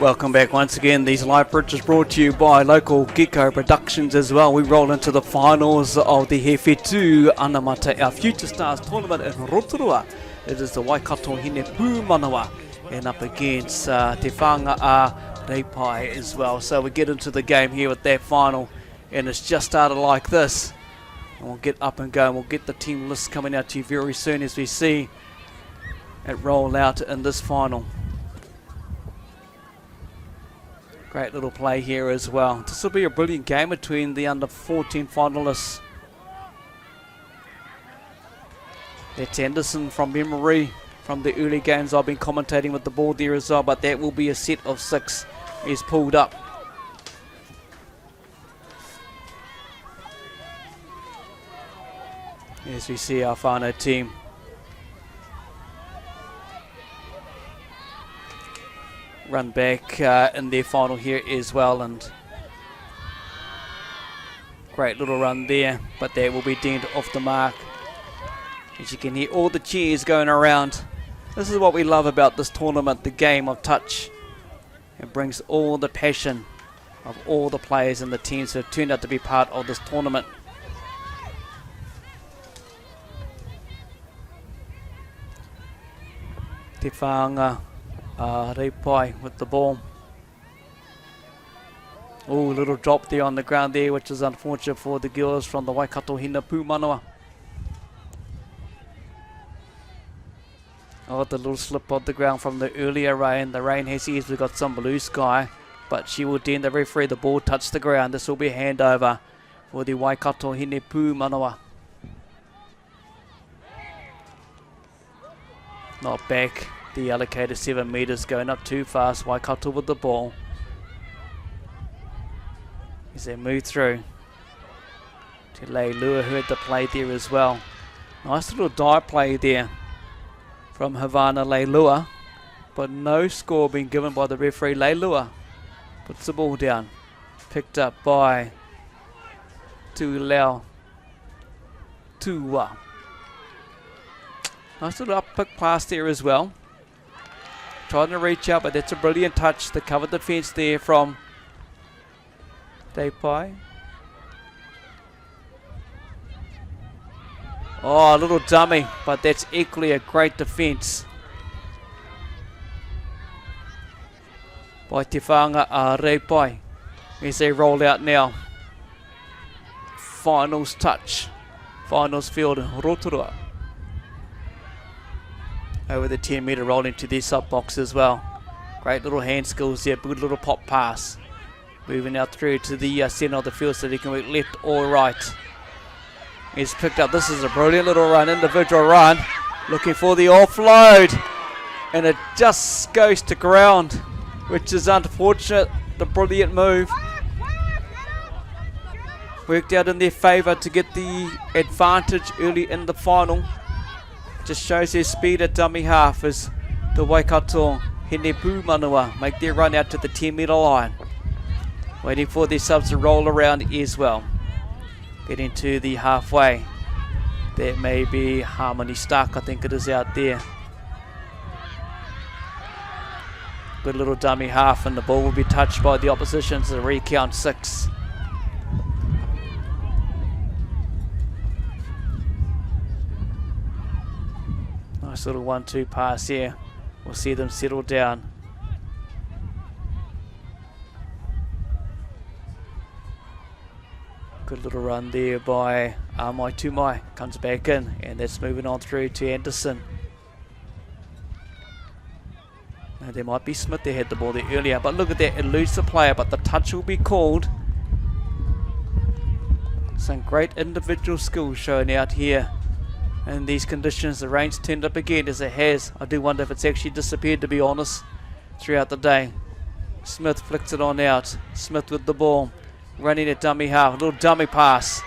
Welcome back once again. These live bridges brought to you by local Gecko Productions as well. We roll into the finals of the Whetū Anamata, our Future Stars tournament in Rotorua. It is the Waikato Hine Puumanawa and up against Te Whanga Reipae as well. So we get into the game here with that final, and it's just started like this. And we'll get up and go, and we'll get the team list coming out to you very soon as we see it roll out in this final. Great little play here as well. This will be a brilliant game between the under 14 finalists. That's Anderson from memory from the early games. I've been commentating with the ball there as well, but that will be a set of 6. He's pulled up. As we see our whānau team. Run back in their final here as well, and great little run there, but that will be deemed off the mark. As you can hear all the cheers going around. This is what we love about this tournament, the game of touch. It brings all the passion of all the players and the teams who have turned out to be part of this tournament. Te Whanga Reipae with the ball. Oh, little drop there on the ground there, which is unfortunate for the girls from the Waikato Hine Puumanawa. Oh, the little slip on the ground from the earlier rain. The rain has easily got some blue sky, but she will deem the referee. The ball touched the ground. This will be a handover for the Waikato Hine Puumanawa. Not back. The allocated 7 metres, going up too fast. Waikato with the ball as they move through. Te Leilua heard the play there as well. Nice little dive play there from Havana Leilua, but no score being given by the referee. Leilua puts the ball down, picked up by Tua. Nice little up pick pass there as well. Trying to reach out, but that's a brilliant touch. The covered defence there from Reipae. Oh, a little dummy, but that's equally a great defence by Te Whanga Reipae as they roll out now. Finals touch. Finals field in Rotorua. Over the 10 metre roll into their sub box as well. Great little hand skills there, good little pop pass. Moving out through to the centre of the field so they can work left or right. He's picked up, this is a brilliant little run, individual run. Looking for the offload. And it just goes to ground, which is unfortunate. The brilliant move worked out in their favour to get the advantage early in the final. Just shows their speed at dummy half as the Waikato Hine Puumanawa make their run out to the 10 metre line. Waiting for their subs to roll around as well. Getting to the halfway. That may be Harmony Stark, I think it is out there. Good little dummy half, and the ball will be touched by the opposition, so the recount 6. Nice little 1-2 pass here. We'll see them settle down. Good little run there by Tumai. Comes back in, and that's moving on through to Anderson. Now, there might be Smith that had the ball there earlier, but look at that, it eludes the player, but the touch will be called. Some great individual skills shown out here. In these conditions, the rain's turned up again as it has. I do wonder if it's actually disappeared, to be honest, throughout the day. Smith flicks it on out. Smith with the ball. Running at dummy half. A little dummy pass.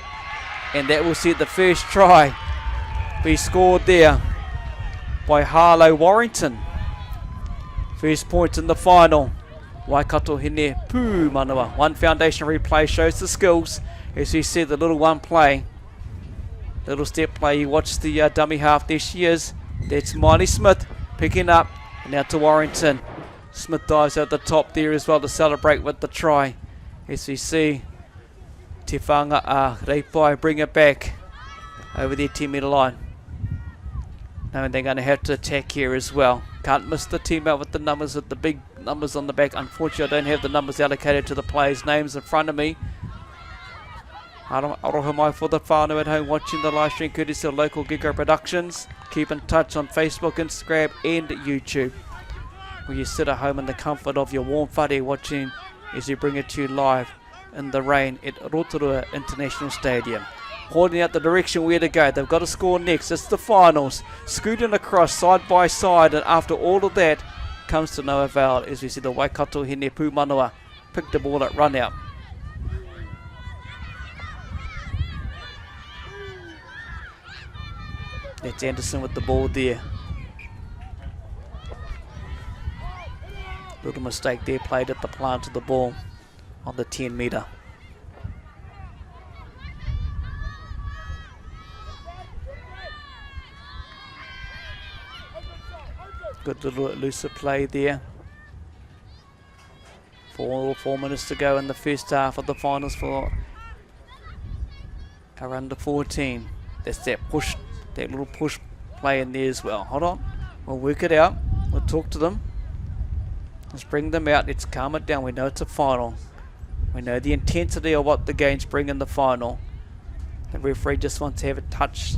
And that will see the first try be scored there by Harlow Warrington. First point in the final. Waikato Hine Puumanawa. One foundation replay shows the skills. As you see, the little one play. Little step play, you watch the dummy half, there she is. That's Miley Smith picking up, and now to Warrington. Smith dives at the top there as well to celebrate with the try. As we see Te Whanga Reipae bring it back over their 10-metre line. And they're going to have to attack here as well. Can't miss the team out with the numbers, with the big numbers on the back. Unfortunately, I don't have the numbers allocated to the players' names in front of me. Aroha mai for the whānau at home watching the live stream courtesy of Local Gecko Productions. Keep in touch on Facebook, Instagram and YouTube, where you sit at home in the comfort of your warm whare watching as we bring it to you live in the rain at Rotorua International Stadium. Holding out the direction where to go. They've got to score next. It's the finals. Scooting across side by side, and after all of that comes to no avail as we see the Waikato Hine Puumanawa pick the ball at run out. That's Anderson with the ball there. Little mistake there, played at the plant of the ball on the 10-metre. Good little elusive play there. 4 minutes to go in the first half of the finals for our under 14. That's that push, that little push play in there as well. Hold on, we'll work it out. We'll talk to them. Let's bring them out. Let's calm it down. We know it's a final. We know the intensity of what the games bring in the final. The referee just wants to have a touch,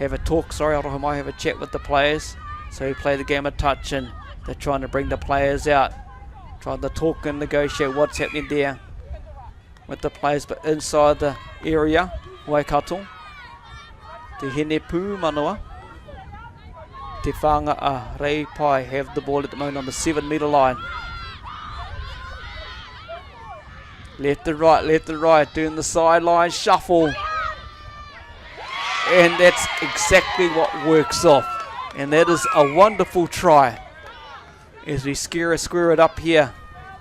have a talk. Sorry, I might have a chat with the players. So we play the game of touch, and they're trying to bring the players out, trying to talk and negotiate what's happening there with the players. But inside the area, Waikato, Te Hine Puumanawa, Te Whanga Reipae have the ball at the moment on the 7-metre line. Left to right, doing the sideline shuffle. And that's exactly what works off. And that is a wonderful try as we square it up here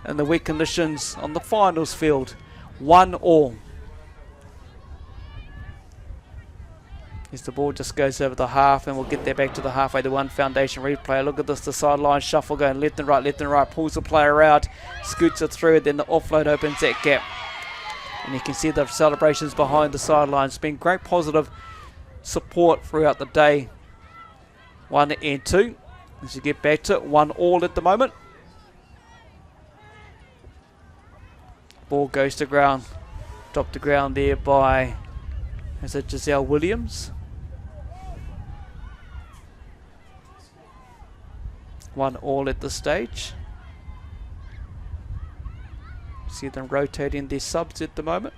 in the wet conditions on the finals field. 1-1. As the ball just goes over the half, and we'll get that back to the halfway to one foundation replay. Look at this, the sideline shuffle going left and right, pulls the player out, scoots it through, then the offload opens that gap. And you can see the celebrations behind the sidelines. It's been great positive support throughout the day. 1 and 2. As you get back to it, 1-1 at the moment. Ball goes to ground. Dropped to ground there by, is it Giselle Williams? 1-1 at this stage. See them rotating their subs at the moment.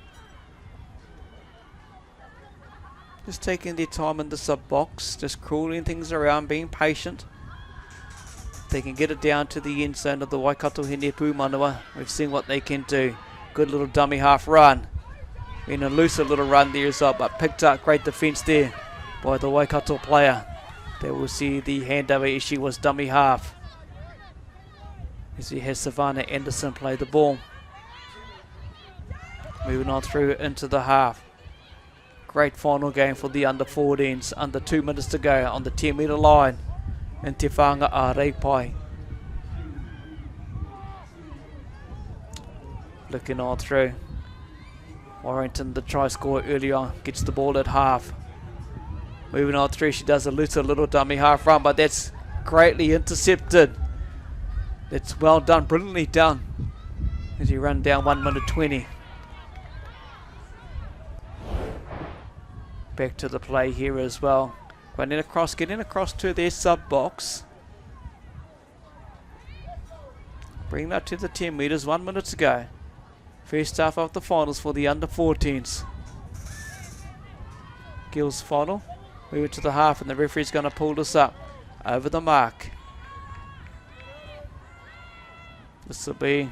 Just taking their time in the sub box, just cooling things around, being patient. They can get it down to the end zone of the Waikato Hine Puumanawa. We've seen what they can do. Good little dummy half run. Been a looser little run there as well, but picked up great defence there by the Waikato player. There we'll see the handover issue was dummy half. As he has Savannah Anderson play the ball. Moving on through into the half. Great final game for the under 14s. Under 2 minutes to go on the 10-metre line in Te Whanga Reipae. Looking on through. Warrington, the try scorer early on, gets the ball at half. Moving on through, she does a little dummy half run, but that's greatly intercepted. That's well done, brilliantly done. As you run down 1 minute 20. Back to the play here as well. Running across, getting across to their sub box. Bring that to the 10 metres, 1 minute to go. First half of the finals for the under 14s. Gill's final. Move it to the half, and the referee's going to pull this up over the mark. This will be a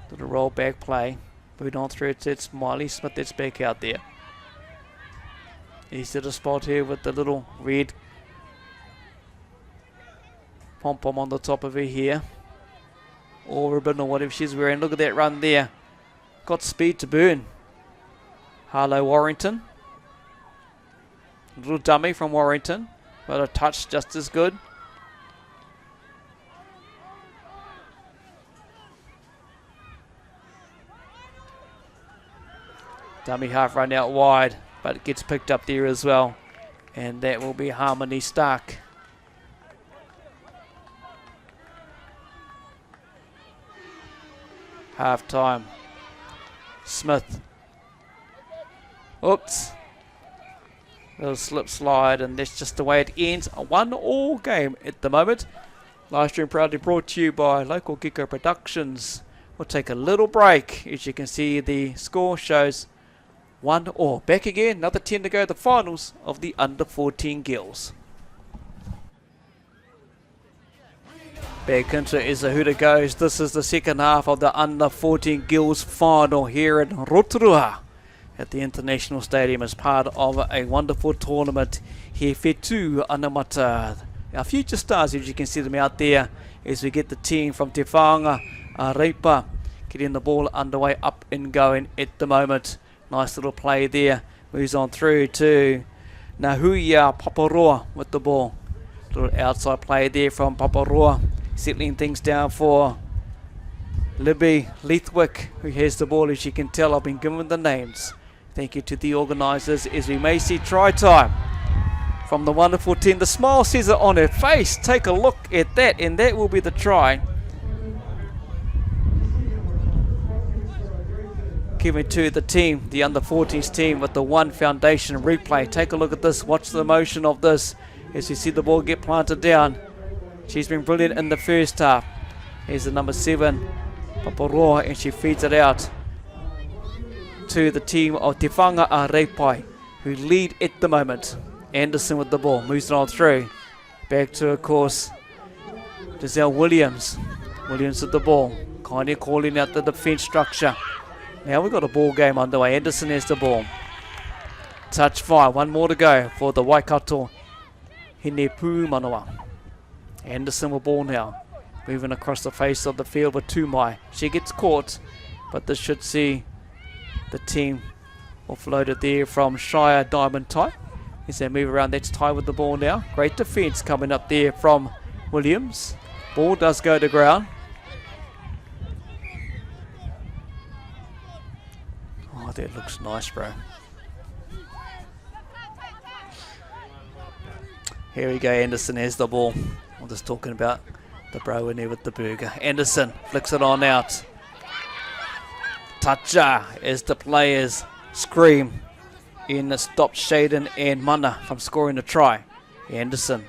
little roll back play. Moving on through it, it's Miley Smith that's back out there. He's at a spot here with the little red pom-pom on the top of her here. Or ribbon or whatever she's wearing. Look at that run there. Got speed to burn. Harlow Warrington. A little dummy from Warrington. But a touch just as good. Dummy half run out wide, but it gets picked up there as well. And that will be Harmony Stark. Half time. Smith. Oops. Little slip slide, and that's just the way it ends. A 1-all game at the moment. Live stream proudly brought to you by Local Gecko Productions. We'll take a little break. As you can see, the score shows 1-all. Back again, another 10 to go, the finals of the under-14 girls. Back into is a Who goes. This is the second half of the under-14 girls final here in Rotorua at the International Stadium as part of a wonderful tournament here, Whetū Anamata. Our future stars, as you can see them out there, as we get the team from Te Whanga, Reipae, getting the ball underway, up and going at the moment. Nice little play there. Moves on through to Nahuia Paparoa with the ball. Little outside play there from Paparoa. Settling things down for Libby Leithwick, who has the ball. As you can tell, I've been given the names. Thank you to the organisers, as we may see try time from the wonderful 10. The smile says it on her face. Take a look at that, and that will be the try. Given to the team, the under-14s team, with the one foundation replay. Take a look at this. Watch the motion of this as you see the ball get planted down. She's been brilliant in the first half. Here's the number 7, Paparoa, and she feeds it out to the team of Te Whanga Reipae, who lead at the moment. Anderson with the ball, moves it on through. Back to, of course, Giselle Williams. Williams with the ball, kind of calling out the defence structure. Now we've got a ball game underway. Anderson has the ball. Touch 5, one more to go for the Waikato Hine Puumanawa. Anderson with ball now. Moving across the face of the field with Tumai. She gets caught, but this should see the team offloaded there from Shire Diamond Tie. As they move around, that's Tie with the ball now. Great defence coming up there from Williams. Ball does go to ground. Oh, that looks nice, bro. Here we go, Anderson has the ball. I'm just talking about the bro in there with the burger. Anderson flicks it on out. Toucha as the players scream in stop Shaden and Mana from scoring a try. Anderson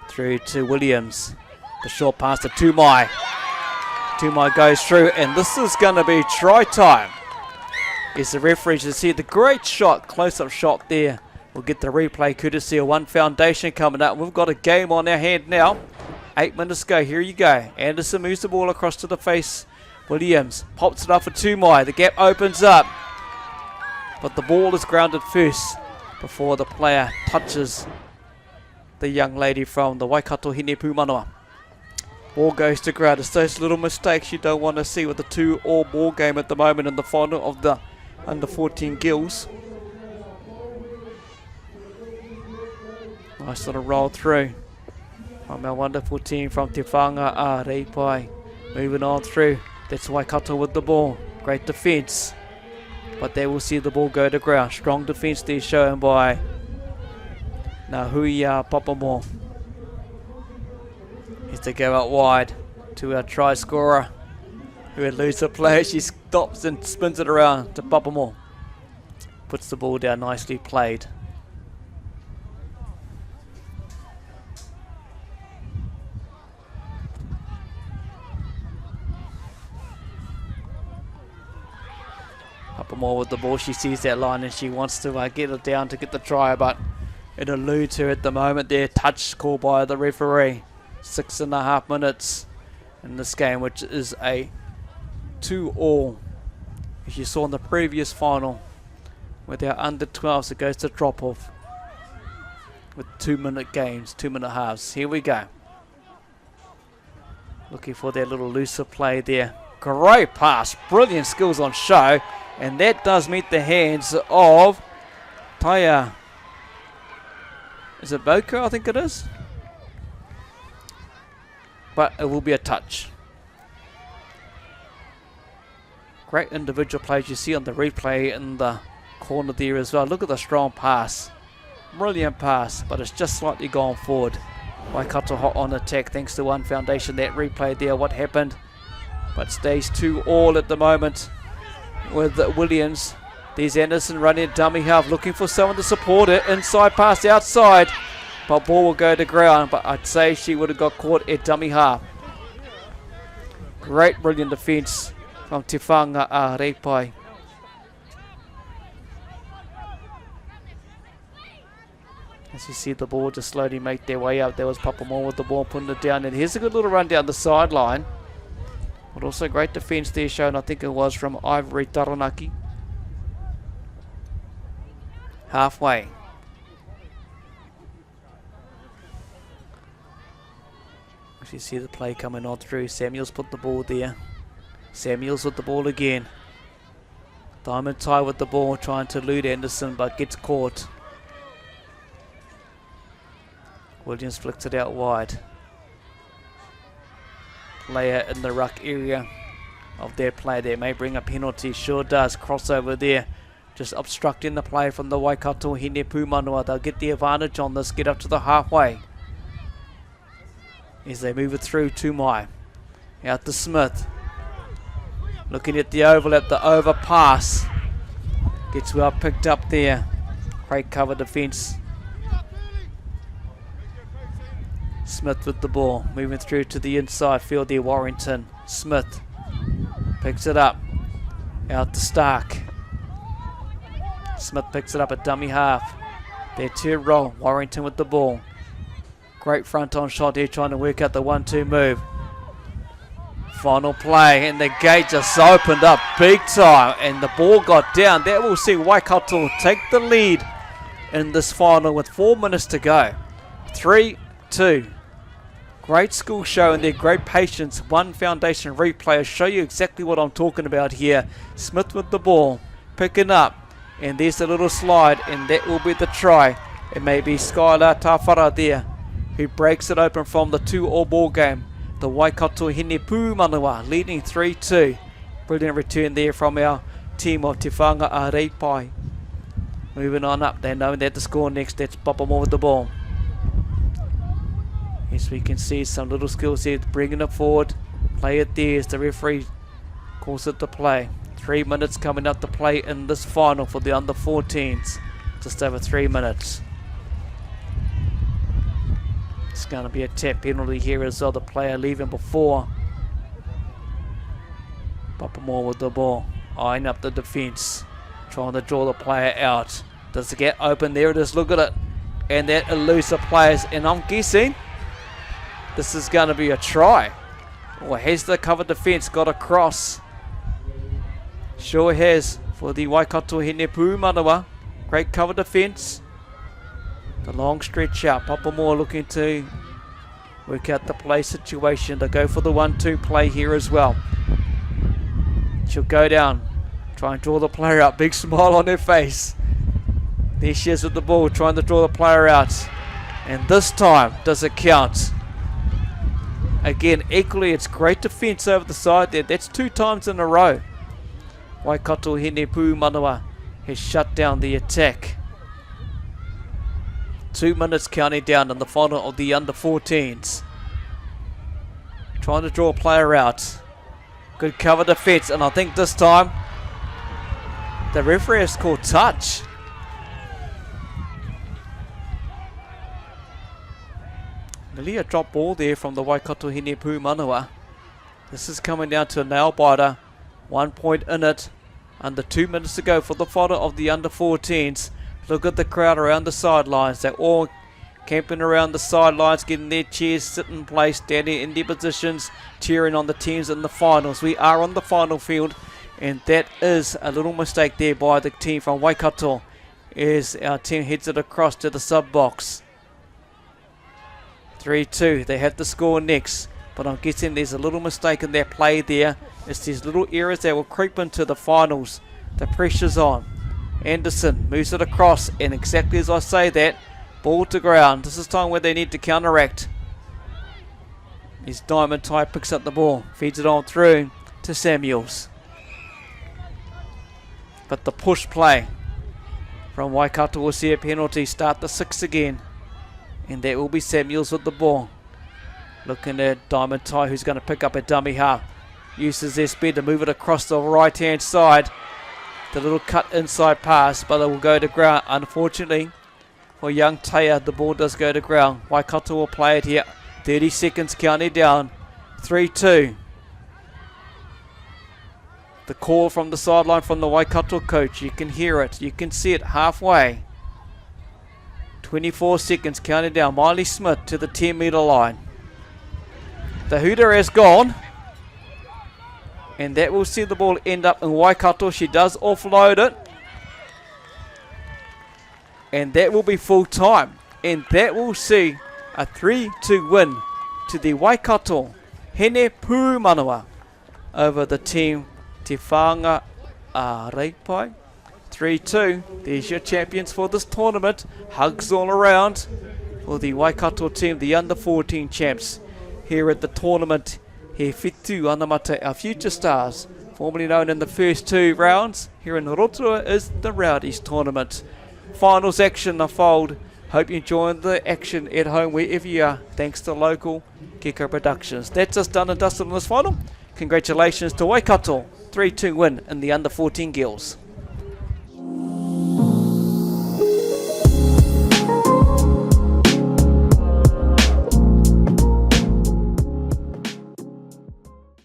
through to Williams. The short pass to Tumai. Tumai goes through, and this is going to be try time. As the referee to see the great shot, close-up shot there. We'll get the replay courtesy of One Foundation coming up. We've got a game on our hand now. 8 minutes to go. Here you go. Anderson moves the ball across to the face. Williams pops it up for Tumai. The gap opens up, but the ball is grounded first before the player touches the young lady from the Waikato Hine Puumanawa. Ball goes to ground. It's those little mistakes you don't want to see with the 2-all ball game at the moment in the final of the under-14 girls. Nice little roll through from our wonderful team from Te Whanga Reipae. Moving on through. That's Waikato with the ball. Great defence. But they will see the ball go to ground. Strong defence there shown by Nahuia Papamo. Has to go out wide to our try scorer, who had lose the play. She stops and spins it around to Papamo. Puts the ball down, nicely played. Papamo with the ball. She sees that line and she wants to get it down to get the try, but it eludes her at the moment there. Touch called by the referee. 6.5 minutes in this game, which is a 2-all. As you saw in the previous final with our under-12s, it goes to drop-off with 2-minute games, 2-minute halves. Here we go. Looking for their little looser play there. Great pass, brilliant skills on show, and that does meet the hands of Taya. Is it Boko? I think it is. But it will be a touch. Great individual plays you see on the replay in the corner there as well. Look at the strong pass. Brilliant pass, but it's just slightly gone forward. Waikato hot on attack thanks to One Foundation. That replay there, what happened. But stays 2-2 at the moment with Williams. There's Anderson running dummy half, looking for someone to support it. Inside pass outside, but ball will go to ground. But I'd say she would have got caught at dummy half. Great, brilliant defence from Te Whanga Reipae. As you see the ball just slowly make their way up. There was Puumanawa with the ball, putting it down. And here's a good little run down the sideline. But also great defence there shown, I think it was from Ivory Taranaki. Halfway. As you see the play coming on through. Samuels put the ball there. Samuels with the ball again. Diamond Tie with the ball, trying to elude Anderson, but gets caught. Williams flicks it out wide. Player in the ruck area of their play there. May bring a penalty. Sure does. Crossover there. Just obstructing the play from the Waikato Hine Puumanawa. They'll get the advantage on this. Get up to the halfway. As they move it through to Mai. Out to Smith. Looking at the overlap. The overpass. Gets well picked up there. Great cover defence. Smith with the ball, moving through to the inside field there, Warrington. Smith picks it up, out to Stark. Smith picks it up at dummy half. Their two roll, Warrington with the ball. Great front on shot here, trying to work out the 1-2 move. Final play, and the gate just opened up big time, and the ball got down. That will see Waikato take the lead in this final with 4 minutes to go. 3-2. Great school show and their great patience. One Foundation replay will show you exactly what I'm talking about here. Smith with the ball, picking up, and there's a little slide, and that will be the try. It may be Skylar Tawhara there, who breaks it open from the 2-2 ball game. The Waikato Hine Puumanawa leading 3-2. Brilliant return there from our team of Te Whanga Reipae. Moving on up, they know that to score next. That's Puumanawa with the ball. As we can see, some little skills here, bringing it forward. Play it there as the referee calls it to play. 3 minutes coming up to play in this final for the under-14s. Just over 3 minutes. It's going to be a tap penalty here as well. The player leaving before. Puumanawa with the ball, eyeing up the defence, trying to draw the player out. Does it get open? There it is, look at it. And that eludes the players, and I'm guessing this is going to be a try. Or has the cover defence got across? Sure has for the Waikato Hine Puumanawa. Great cover defence. The long stretch out. Puumanawa looking to work out the play situation. They go for the 1-2 play here as well. She'll go down. Try and draw the player out. Big smile on her face. There she is with the ball, trying to draw the player out. And this time, does it count? Again, equally, it's great defence over the side there. That's 2 times in a row. Waikato Hine Puumanawa has shut down the attack. 2 minutes counting down in the final of the under-14s. Trying to draw a player out. Good cover defence, and I think this time the referee has called touch. Nearly a drop ball there from the Waikato Hine Puumanawa. This is coming down to a nail biter. 1 point in it. Under 2 minutes to go for the final of the under-14s. Look at the crowd around the sidelines. They're all camping around the sidelines, getting their chairs sit in place, standing in their positions, cheering on the teams in the finals. We are on the final field, and that is a little mistake there by the team from Waikato as our team heads it across to the sub box. 3-2, they have to score next, but I'm guessing there's a little mistake in their play there. It's these little errors that will creep into the finals. The pressure's on. Anderson moves it across, and exactly as I say that, ball to ground. This is time where they need to counteract. His Diamond Tie picks up the ball, feeds it on through to Samuels. But the push play from Waikato will see a penalty, start the 6 again. And that will be Samuels with the ball. Looking at Diamond Ty, who's going to pick up a dummy half. Uses their speed to move it across the right hand side. The little cut inside pass, but it will go to ground. Unfortunately for young Taya, the ball does go to ground. Waikato will play it here. 30 seconds counting down. 3-2. The call from the sideline from the Waikato coach. You can hear it. You can see it halfway. 24 seconds counting down. Miley Smith to the 10-metre line. The hooter has gone. And that will see the ball end up in Waikato. She does offload it. And that will be full time. And that will see a 3-2 win to the Waikato Hine Puumanawa over the team Te Whanga Reipae. 3-2. There's your champions for this tournament. Hugs all around for the Waikato team, the under 14 champs here at the tournament. Here, Whetū Anamata, our future stars, formerly known in the first 2 rounds. Here in Rotorua is the Rowdies tournament. Finals action unfold. Hope you enjoyed the action at home wherever you are, thanks to local Gecko Productions. That's us done and dusted on this final. Congratulations to Waikato, 3-2 win in the under 14 girls.